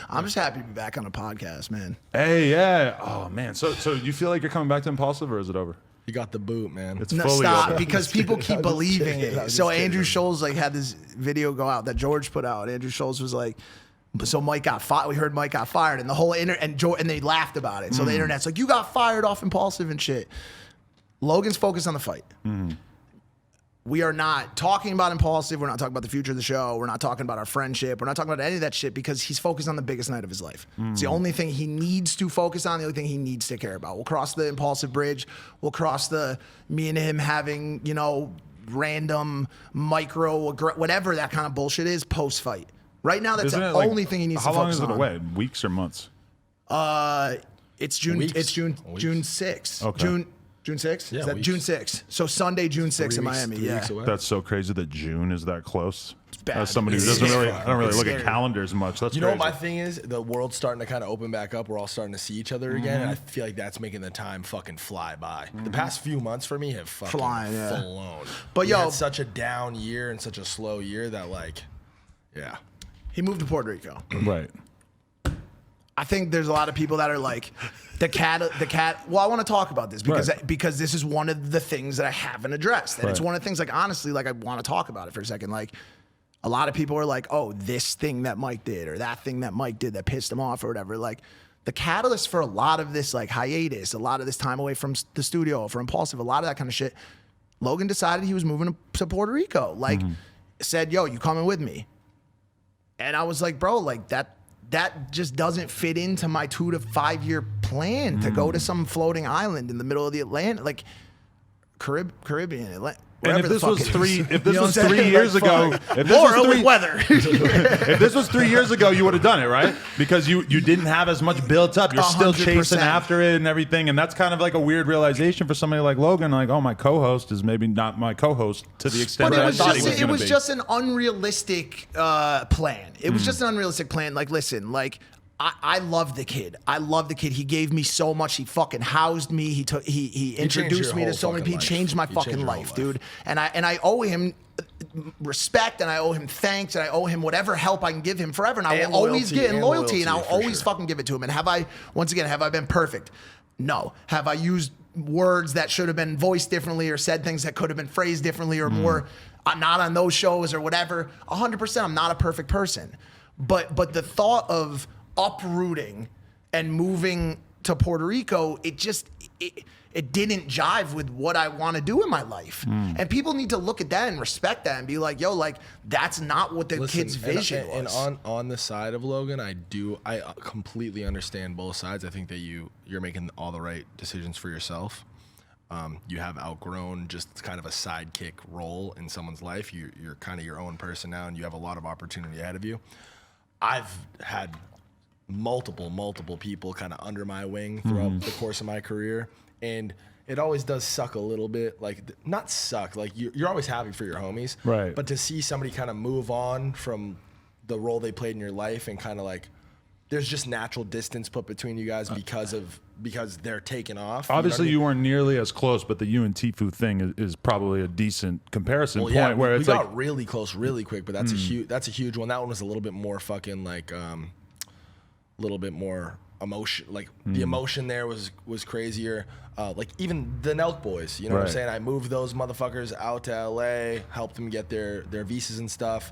I'm just happy to be back on the podcast, man. Hey, yeah. Oh man. So you feel like you're coming back to Impulsive, or is it over? You got the boot, man. It's No, fully stop, over. because people keep believing it. So kidding. Andrew Scholes like had this video go out that George put out. Andrew Scholes was like, so Mike got fired. We heard Mike got fired, and the whole and they laughed about it. So the internet's like, you got fired off Impulsive and shit. Logan's focused on the fight. We are not talking about Impulsive. We're not talking about the future of the show. We're not talking about our friendship. We're not talking about any of that shit because he's focused on the biggest night of his life. It's the only thing he needs to focus on, the only thing he needs to care about. We'll cross the Impulsive bridge. We'll cross the me and him having, you know, random micro, whatever that kind of bullshit is post-fight. Right now, that's Isn't the it, like, only thing he needs to How long focus is it on. away? Weeks or months? It's June. Weeks. It's June. Weeks. June 6th. Okay. June 6th? Yeah, Is that weeks. June 6th? So Sunday, June 6th in Miami. 3 Yeah. weeks away. That's so crazy that June is that close. bad. As somebody who It's doesn't really, scary. I don't really It's look scary. at calendars much. That's You know crazy. what my thing is? The world's starting to kind of open back up. We're all starting to see each other again. And I feel like that's making the time fucking fly by. The past few months for me have fucking Flying, yeah. flown. But We yo- had such a down year and such a slow year that like, yeah. He moved to Puerto Rico. Right. I think there's a lot of people that are like, the cat. Well, I want to talk about this because Right. because this is one of the things that I haven't addressed, and it's Right. one of the things like honestly, like I want to talk about it for a second. Like, a lot of people are like, oh, this thing that Mike did or that thing that Mike did that pissed him off or whatever. Like, the catalyst for a lot of this like hiatus, a lot of this time away from the studio, for Impulsive, a lot of that kind of shit. Logan decided he was moving to Puerto Rico. Like, said, yo, you coming with me? And I was like, bro, like that just doesn't fit into my 2 to 5 year plan to go to some floating island in the middle of the Atlantic, like Caribbean, Atlantic. And if this was You this know was what I'm 3 saying? years Like, ago, fuck. if this Laura was with 3 weather. if this was 3 years ago, you would have done it, right? Because you didn't have as much built up. You're still 100%. chasing after it and everything, and that's kind of like a weird realization for somebody like Logan. Like, oh, my co-host is maybe not my co-host to the extent But that it I was thought just he was it going to was be. just an unrealistic plan. It was just an unrealistic plan. Like, listen, like I love the kid. I love the kid. He gave me so much. He fucking housed me. He introduced your me to whole so many fucking people. life. He changed my He fucking changed your whole life, life. dude. And I owe him respect, and I owe him thanks, and I owe him whatever help I can give him forever. And I And will always loyalty, get and loyalty, and I'll loyalty, for always sure. fucking give it to him. And have I been perfect? No. Have I used words that should have been voiced differently or said things that could have been phrased differently or more not on those shows or whatever? 100%. I'm not a perfect person. But the thought of uprooting and moving to Puerto Rico, it didn't jive with what I want to do in my life. And people need to look at that and respect that and be like, yo, like, that's not what the Listen, kid's vision and was. on the side of Logan, I completely understand both sides. I think that you're making all the right decisions for yourself. You have outgrown just kind of a sidekick role in someone's life. You're kind of your own person now, and you have a lot of opportunity ahead of you. I've had multiple people kind of under my wing throughout the course of my career, and it always does suck a little bit. Like, not suck, like you're always happy for your homies, Right. But to see somebody kind of move on from the role they played in your life, and kind of like there's just natural distance put between you guys because they're taking off. Obviously, you you know what weren't nearly as close, but the you and Tifu thing is probably a decent comparison I mean? point Well, where we it's like got really close really quick, but that's a huge one. That one was a little bit more fucking like little bit more emotion, like the emotion there was crazier. Like even the Nelk boys, you know what I'm Right. saying? I moved those motherfuckers out to LA, helped them get their visas and stuff,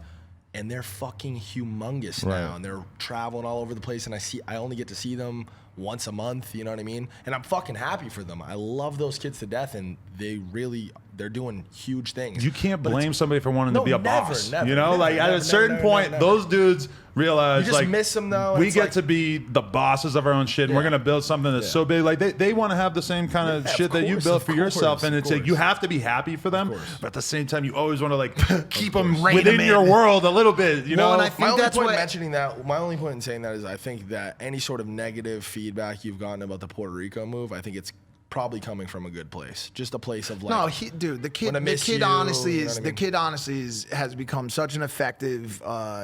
and they're fucking humongous now, Right. and they're traveling all over the place, and I only get to see them once a month, you know what I mean? And I'm fucking happy for them. I love those kids to death, and they're doing huge things. you can't But it's- blame somebody for wanting to No, be a never, boss. never, you know, never, like at never, a certain never, point, never. those dudes realize You just like miss 'em, though, and we it's get like- to be the bosses of our own shit, and we're Yeah. gonna build something that's Yeah. so big. Like they want to have the same kind of Yeah, shit of that you course, built of for yourself, course, and of it's like you course. have to be happy for them, course. but at the same time, you always want to like keep them Rein 'em within in. your world a little bit. You Well, know, and I think My only that's point what- in mentioning that, my only point in saying that is I think that any sort of negative feedback you've gotten about the Puerto Rico move, I think it's probably coming from a good place, just a place of like. No, the kid wanna miss you, honestly you know is what I the mean? kid honestly has become such an effective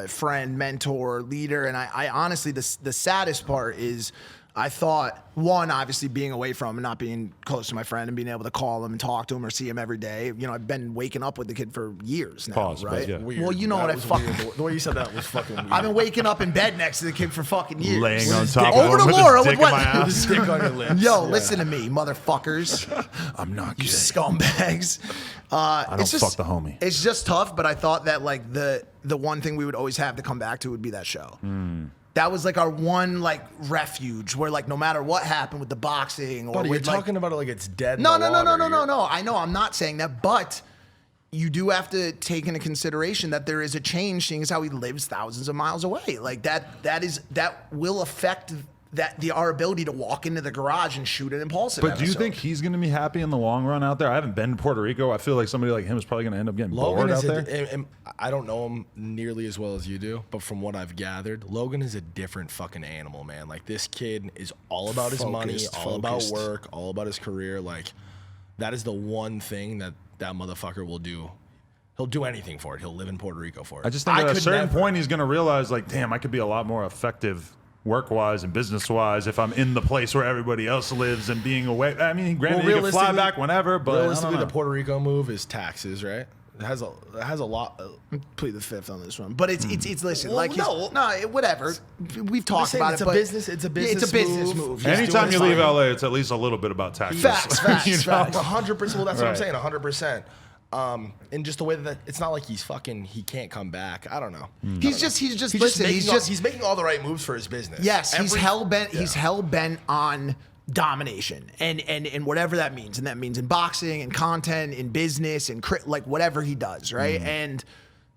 friend, mentor, leader, and I honestly the saddest part is I thought, one, obviously being away from him and not being close to my friend and being able to call him and talk to him or see him every day. You know, I've been waking up with the kid for years now, Pause, right? yeah. Weird. Well, you know That what I was fucking... weird. The way you said that was fucking weird. I've been waking up in bed next to the kid for fucking years. Laying on With his top dick- of over him to with his Laura dick with in what? my ass. With his dick on your lips. Yo, listen to me, motherfuckers. I'm not You gay. scumbags. I don't it's just, fuck the homie. It's just tough, but I thought that like the one thing we would always have to come back to would be that show. That was like our one like refuge where like no matter what happened with the boxing or Buddy, you're with like, talking about it like it's dead. no, in the no, no, no, water. no, no, You're- no. I know I'm not saying that, but you do have to take into consideration that there is a change, seeing as how he lives thousands of miles away. Like that will affect our ability to walk into the garage and shoot an Impulsive. But do you episode. think he's going to be happy in the long run out there? I haven't been to Puerto Rico. I feel like somebody like him is probably going to end up getting Logan bored out is there. I don't know him nearly as well as you do, but from what I've gathered, Logan is a different fucking animal, man. Like this kid is all about his money, all about work, all about his career. Like that is the one thing that motherfucker will do. He'll do anything for it. He'll live in Puerto Rico for it. I just think I at a could certain never. point he's going to realize, like, damn, I could be a lot more effective work-wise and business-wise if I'm in the place where everybody else lives and being away. I mean, granted, you can fly back whenever, but realistically, I don't the know. Puerto Rico move is taxes, right? It has a lot. plead the fifth on this one, but it's listen, Well, like no. whatever. We've talked saying about it's it, a but business- it's a Yeah, it's a business business move. move. He's Anytime you doing leave fine. LA, it's at least a little bit about taxes. Facts, facts, You know? facts. 100%. Well, that's what I'm Right. saying. 100%. And just the way that it's not like he can't come back. I don't know. He's just listen. He's making all the right moves for his business. Yes, he's Every- hell bent. Yeah. He's hell bent on domination, and whatever that means, and that means in boxing, in content, in business, and like whatever he does, right? And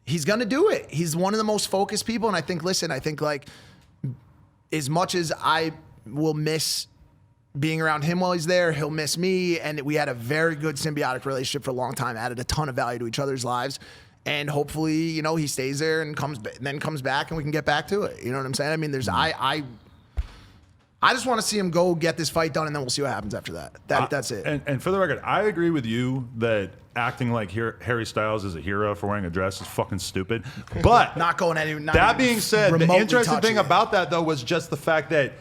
he's gonna do it. He's one of the most focused people, and I think like as much as I will miss being around him while he's there, he'll miss me, and we had a very good symbiotic relationship for a long time. Added a ton of value to each other's lives. And hopefully, he stays there and comes back, and we can get back to it. You know what I'm saying? I mean, I just want to see him go get this fight done, and then we'll see what happens after that. That's it. And for the record, I agree with you that acting like Harry Styles is a hero for wearing a dress is fucking stupid. But not going any. Not that even being said, the remotely interesting touching thing it. about that, though, was just the fact that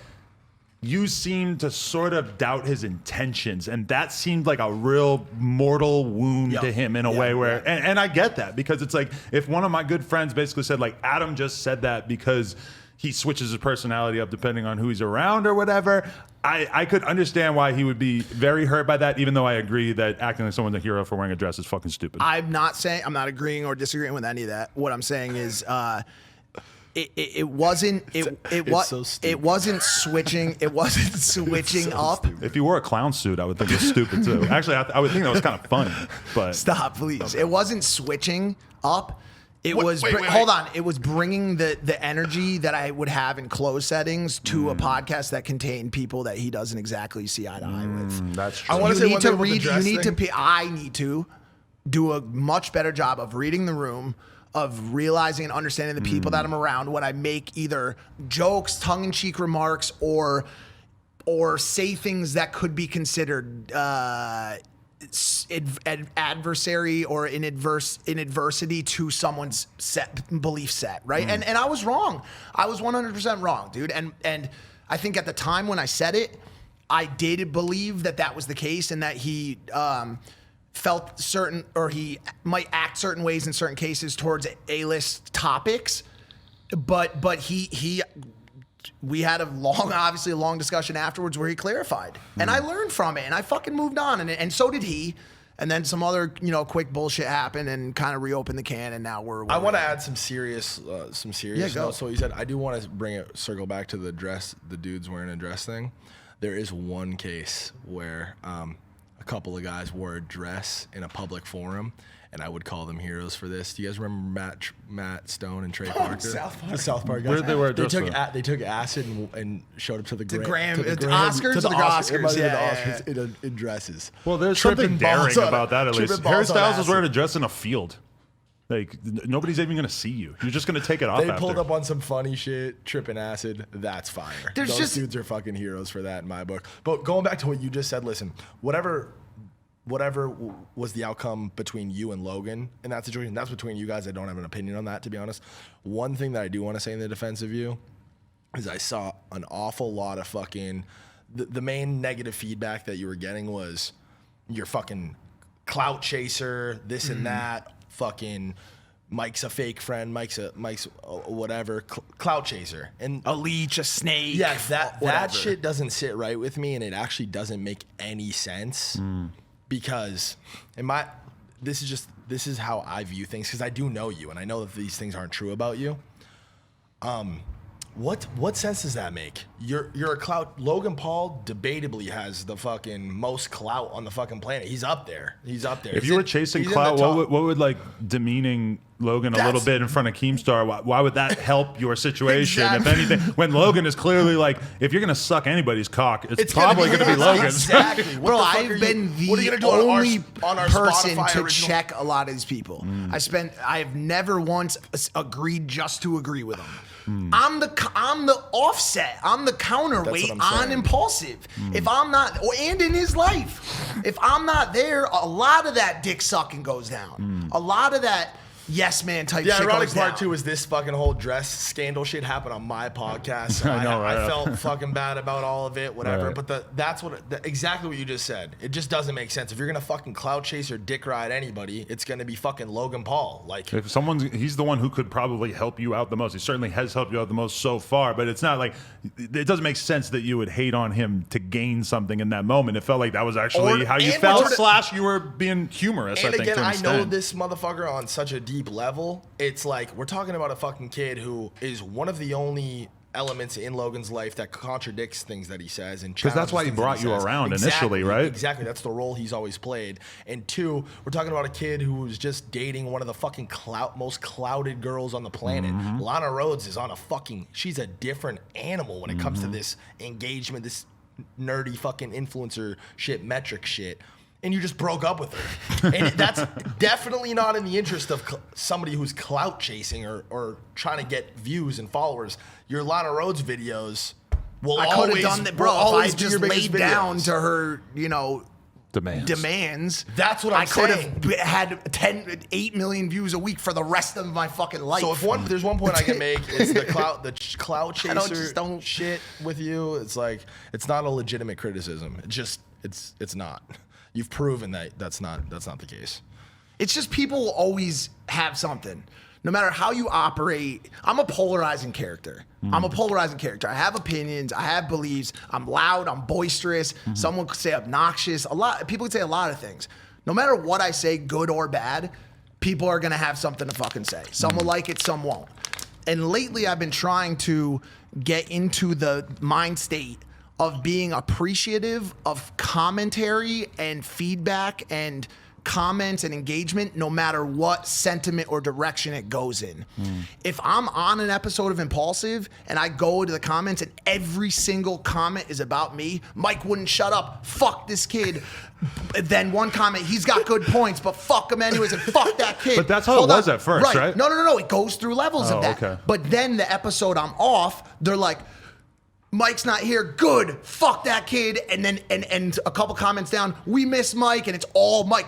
you seemed to sort of doubt his intentions, and that seemed like a real mortal wound Yep. to him in a Yeah, way where, yeah. and I get that, because it's like if one of my good friends basically said, like, Adam just said that because he switches his personality up depending on who he's around or whatever, I could understand why he would be very hurt by that, even though I agree that acting like someone's a hero for wearing a dress is fucking stupid. I'm not agreeing or disagreeing with any of that. What I'm saying is, it wasn't so stupid. it wasn't switching. It wasn't switching up. If he wore a clown suit, I would think it was stupid too. Actually, I would think that was kind of funny. But Stop, please. It wasn't switching up. It was. wait. Hold on. It was bringing the energy that I would have in closed settings to a podcast that contained people that he doesn't exactly see eye to eye with. that's true. I wanna You say need one to thing with the read. You dress need thing. to. I need to do a much better job of reading the room, of realizing and understanding the people that I'm around when I make either jokes, tongue-in-cheek remarks, or say things that could be considered adversary or in adversity to someone's belief set, right? And I was wrong. I was 100% wrong, dude. And I think at the time when I said it, I did believe that was the case, and that he felt certain, or he might act certain ways in certain cases towards A-list topics. But we had obviously a long discussion afterwards where he clarified, and I learned from it, and I fucking moved on, and so did he. And then some other, quick bullshit happened and kind of reopened the can, and now we're. I want to add some serious go. notes. So what you said, I do want to circle back to the dudes wearing a dress thing. There is one case where a couple of guys wore a dress in a public forum, and I would call them heroes for this. Do you guys remember Matt Stone and Trey Parker? South Park. The South Park guys. Where did they wear a dress for? They took acid and showed up to the Oscars? to the Oscars, everybody to the yeah. Oscars in dresses. Well, there's Tripping something daring balls on- about that, at least. tripping balls Harry on Styles was acid. wearing a dress in a field. Like, nobody's even going to see you. You're just going to take it off They after. pulled up on some funny shit, tripping acid. That's fire. There's Those just- dudes are fucking heroes for that in my book. But going back to what you just said, listen, whatever was the outcome between you and Logan in that situation, that's between you guys. I don't have an opinion on that, to be honest. One thing that I do want to say in the defense of you is I saw an awful lot of fucking. The main negative feedback that you were getting was you're fucking clout chaser, this and that, fucking. Mike's a fake friend. Mike's whatever clout chaser and A leech, a snake. yeah, that whatever. shit doesn't sit right with me, and it actually doesn't make any sense because this is how I view things because I do know you and I know that these things aren't true about you. What sense does that make? You're a clout. Logan Paul debatably has the fucking most clout on the fucking planet. He's up there. If you were chasing clout, what would like demeaning Logan a little bit in front of Keemstar? Why would that help your situation? Exactly. If anything, when Logan is clearly like, if you're gonna suck anybody's cock, it's probably gonna be Logan's. Exactly. What Bro, the fuck I've been what are you the gonna do only on our person Spotify to original? check a lot of these people. I have never once agreed just to agree with them. I'm the offset. I'm the counterweight That's what I'm on saying. Impulsive. If I'm not, and in his life, if I'm not there, a lot of that dick sucking goes down. A lot of that yes man type The shit ironic goes part down. too is this fucking whole dress scandal shit happened on my podcast. So I know, right? I felt fucking bad about all of it, whatever. Right. But that's exactly what you just said. It just doesn't make sense. If you're gonna fucking clout chase or dick ride anybody, it's gonna be fucking Logan Paul. Like If he's the one who could probably help you out the most. He certainly has helped you out the most so far, but it's not like it doesn't make sense that you would hate on him to gain something in that moment. It felt like that was actually how you and felt. what's- / you were being humorous. And I think again, to an I know extent. this motherfucker on such a deep level. It's like we're talking about a fucking kid who is one of the only elements in Logan's life that contradicts things that he says and Because that's why he challenges things brought that you says. around initially, right? Exactly. That's the role he's always played. And two, we're talking about a kid who was just dating one of the fucking most clouded girls on the planet. Mm-hmm. Lana Rhoades is on she's a different animal when it comes Mm-hmm. to this engagement, this nerdy fucking influencer shit, metric shit. And you just broke up with her. And that's definitely not in the interest of somebody who's clout chasing or trying to get views and followers. Your Lana Rhoades videos will I could always have done that, will bro. If I always be just your biggest laid down videos. to her, demands. That's what I'm I could saying. have had 8 million views a week for the rest of my fucking life. So if there's one point I can make, it's the clout just chaser don't- shit with you. It's like it's not a legitimate criticism. It's not. You've proven that that's not the case. It's just people will always have something. No matter how you operate, I'm a polarizing character. I'm a polarizing character. I have opinions. I have beliefs. I'm loud. I'm boisterous. Someone could say obnoxious. People could say a lot of things. No matter what I say, good or bad, people are gonna have something to fucking say. Some will like it, some won't. And lately, I've been trying to get into the mind state of being appreciative of commentary and feedback and comments and engagement, no matter what sentiment or direction it goes in. If I'm on an episode of Impulsive and I go to the comments and every single comment is about me, Mike wouldn't shut up, fuck this kid. Then one comment, he's got good points, but fuck him anyways, and fuck that kid. But that's how it was at first, right? No. It goes through levels Oh, of that. okay. But then the episode I'm off, they're like, Mike's not here. Good. Fuck that kid. And then and a couple comments down, we miss Mike, and it's all Mike.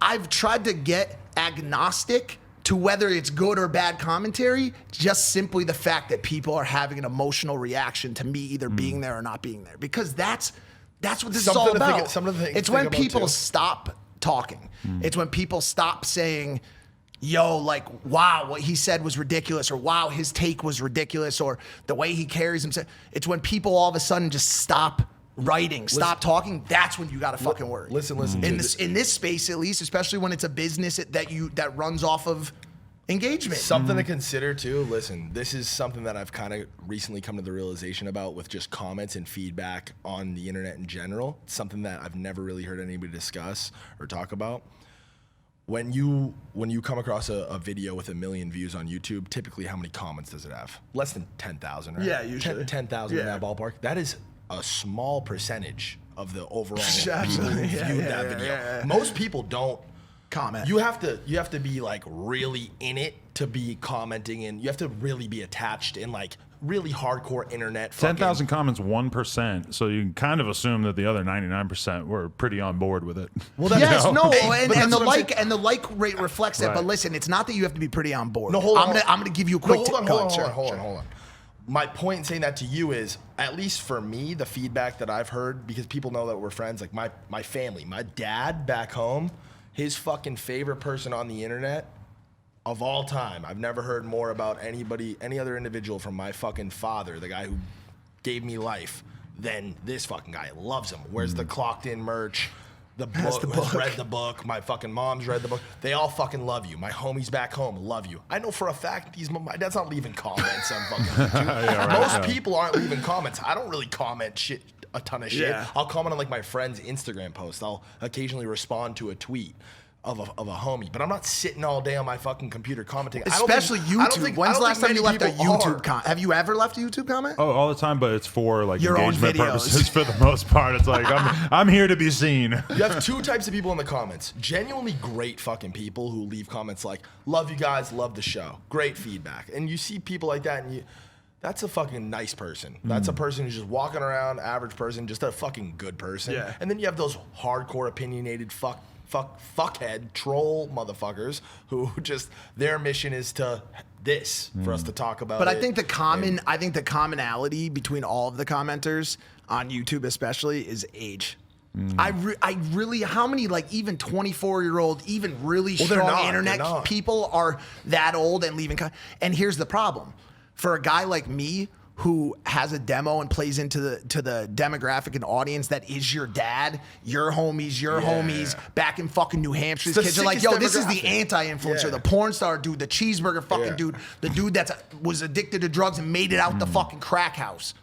I've tried to get agnostic to whether it's good or bad commentary, just simply the fact that people are having an emotional reaction to me either being there or not being there. Because that's what this is all about. It's when people stop talking. It's when people stop saying, yo, like, wow, what he said was ridiculous, or wow, his take was ridiculous, or the way he carries himself. It's when people all of a sudden just stop writing, stop talking. That's when you got to fucking work. Listen. In this space, at least, especially when it's a business that runs off of engagement. Something to consider too. Listen, this is something that I've kind of recently come to the realization about with just comments and feedback on the internet in general. It's something that I've never really heard anybody discuss or talk about. When you come across a video with 1 million views on YouTube, typically how many comments does it have? Less than 10,000, right? Yeah, usually. 10,000 in Yeah. that ballpark. That is a small percentage of the overall people Absolutely. who Yeah, viewed yeah, that yeah, video. yeah. Most people don't Comment. You have to be like really in it to be commenting, and you have to really be attached in like really hardcore internet. 10,000 comments, 1%. So you can kind of assume that the other 99% were pretty on board with it. Well, that's, Yes, no, Hey, but and the that's what I'm saying. like rate reflects that. Right. But listen, it's not that you have to be pretty on board. No, hold on. I'm gonna give you a quick. Hold on. my point in saying that to you is, at least for me, the feedback that I've heard, because people know that we're friends, like my family, my dad back home, his fucking favorite person on the internet of all time. I've never heard more about any other individual from my fucking father, the guy who gave me life, than this fucking guy. Loves him. Wears the Clocked In merch. The book, has read the book. My fucking mom's read the book. They all fucking love you. My homies back home love you. I know for a fact my dad's not leaving comments on fucking YouTube. Most people aren't leaving comments. I don't really comment a ton of shit. Yeah. I'll comment on like my friend's Instagram post. I'll occasionally respond to a tweet of a homie, but I'm not sitting all day on my fucking computer commenting. Especially YouTube. When's the last time you left a YouTube comment? Have you ever left a YouTube comment? Oh, all the time, but it's for like your engagement own videos. purposes for the most part. It's like I'm here to be seen. You have two types of people in the comments. Genuinely great fucking people who leave comments like, love you guys, love the show. Great feedback. And you see people like that and that's a fucking nice person. That's a person who's just walking around, average person, just a fucking good person. Yeah. And then you have those hardcore opinionated fuckhead troll motherfuckers who just their mission is for us to talk about. But I think the commonality between all of the commenters on YouTube especially is age. I really, how many like even 24-year-old, even really strong internet people are that old and leaving? And here's the problem. For a guy like me who has a demo and plays into the demographic and audience that is your dad, your homies back in fucking New Hampshire. These kids are like, yo, this is the anti-influencer, the porn star dude, the cheeseburger fucking dude, the dude that was addicted to drugs and made it out the fucking crack house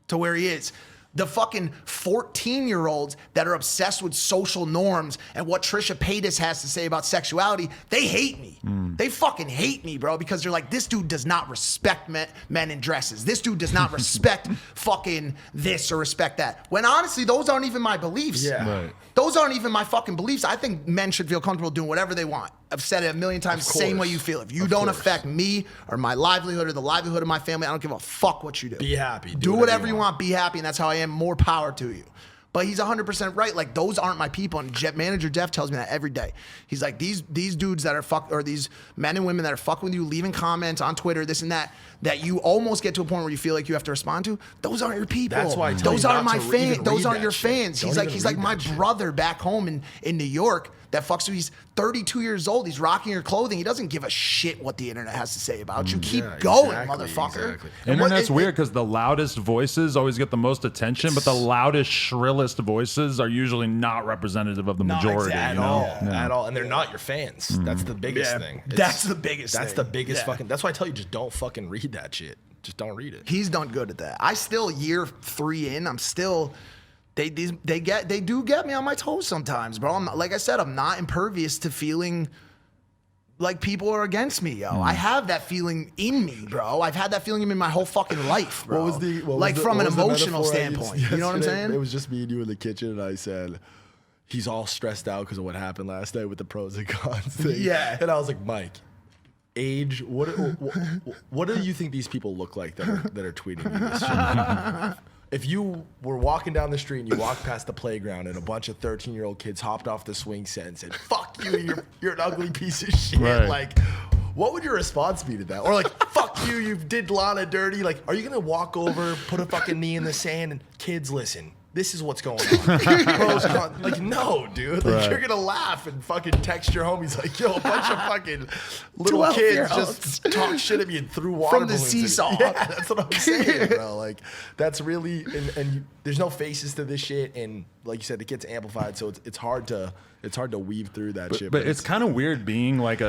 to where he is. The fucking 14-year-olds that are obsessed with social norms and what Trisha Paytas has to say about sexuality, they hate me. They fucking hate me, bro, because they're like, this dude does not respect men in dresses. This dude does not respect fucking this or respect that. When honestly, those aren't even my beliefs. Yeah. Right. Those aren't even my fucking beliefs. I think men should feel comfortable doing whatever they want. I've said it a million times, same way you feel. If you don't affect me or my livelihood or the livelihood of my family, I don't give a fuck what you do. Be happy. Do whatever you want. Be happy, and that's how I am. More power to you. But he's 100% right. Like, those aren't my people. And manager Jeff tells me that every day. He's like, these dudes that are or these men and women that are fucking with you, leaving comments on Twitter, this and that you almost get to a point where you feel like you have to respond to, those aren't your people. That's why I tell those you aren't not my to fans. even Those read aren't that your shit. fans. Don't He's even like my read that shit. brother back home in New York that fucks with. He's 32 years old. He's rocking your clothing. He doesn't give a shit what the internet has to say about you. Keep going, motherfucker. Exactly. Internet's weird because the loudest voices always get the most attention, but the loudest, shrillest voices are usually not representative of the majority. At all. And they're not your fans. That's the biggest thing. That's the biggest That's thing. the biggest Yeah. fucking. That's why I tell you, just don't fucking read that shit. Just don't read it. He's done good at that. I still, year 3 in, I'm still. They do get me on my toes sometimes, bro. Like I said, I'm not impervious to feeling like people are against me, yo. I have that feeling in me, bro. I've had that feeling in me my whole fucking life, bro. From an emotional standpoint. You know what I'm saying? It was just me and you in the kitchen, and I said, he's all stressed out because of what happened last night with the pros and cons thing. Yeah. And I was like, Mike, age, what do you think these people look like that are tweeting me this shit? If you were walking down the street and you walked past the playground and a bunch of 13-year-old kids hopped off the swing set and said, fuck you, you're an ugly piece of shit. Right. Like, what would your response be to that? Or like, fuck you, you did Lana dirty. Like, are you going to walk over, put a fucking knee in the sand and kids, listen, this is what's going on. Pros, cons. Like, no, dude. Like, you're going to laugh and fucking text your homies like, yo, a bunch of fucking little kids just talk shit at me and threw water From the balloons at me. seesaw. Yeah, that's what I'm saying, bro. Like, that's really, there's no faces to this shit. And like you said, it gets amplified. So it's hard to weave through that shit. But it's kind of weird being like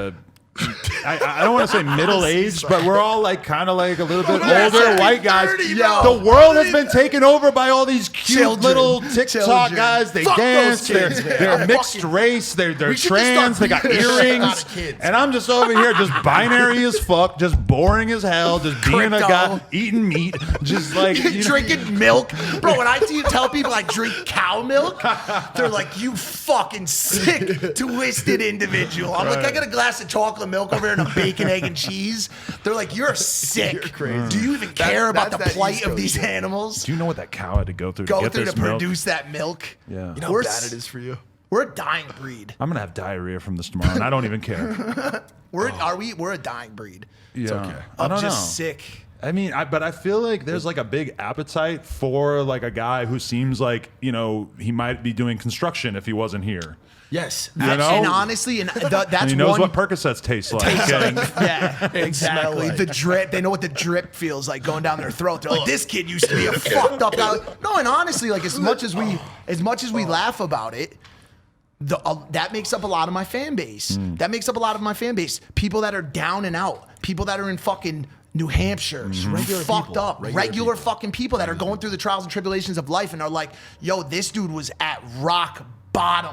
I don't want to say middle-aged, but we're all like kind of like a little bit older white guys. 30, the world has been taken over by all these cute little TikTok guys. They Fuck dance. those kids, man. They're mixed race. They're trans. They got earrings. Kids. And I'm just over here just binary as fuck, just boring as hell, just being a guy, eating meat, just like drinking milk. Bro, when I tell people I drink cow milk, they're like, you fucking sick, twisted individual. I'm like, I got a glass of chocolate milk over here and a bacon, egg, and cheese. They're like, you're sick. You're crazy. Do you even care about the that's that plight East of Coast these shit. animals? Do you know what that cow had to go through to get this milk? produce that milk? Yeah. You know how bad it is for you? We're a dying breed. I'm gonna have diarrhea from this tomorrow, and I don't even care. We're a dying breed. Yeah. okay. I don't know. Just sick. I mean, but I feel like there's like a big appetite for like a guy who seems like, you know, he might be doing construction if he wasn't here. Yes. You know? And honestly, that's And he knows one. what Percocets taste like. Yeah, exactly. like. The drip. They know what the drip feels like going down their throat. They're like, this kid used to be a fucked up guy. No, and honestly, like as much as we laugh about it, that makes up a lot of my fan base. That makes up a lot of my fan base. People that are down and out. People that are in fucking New Hampshire, Regular fucked people. up, Regular regular people. fucking people that are going through the trials and tribulations of life and are like, yo, this dude was at rock bottom.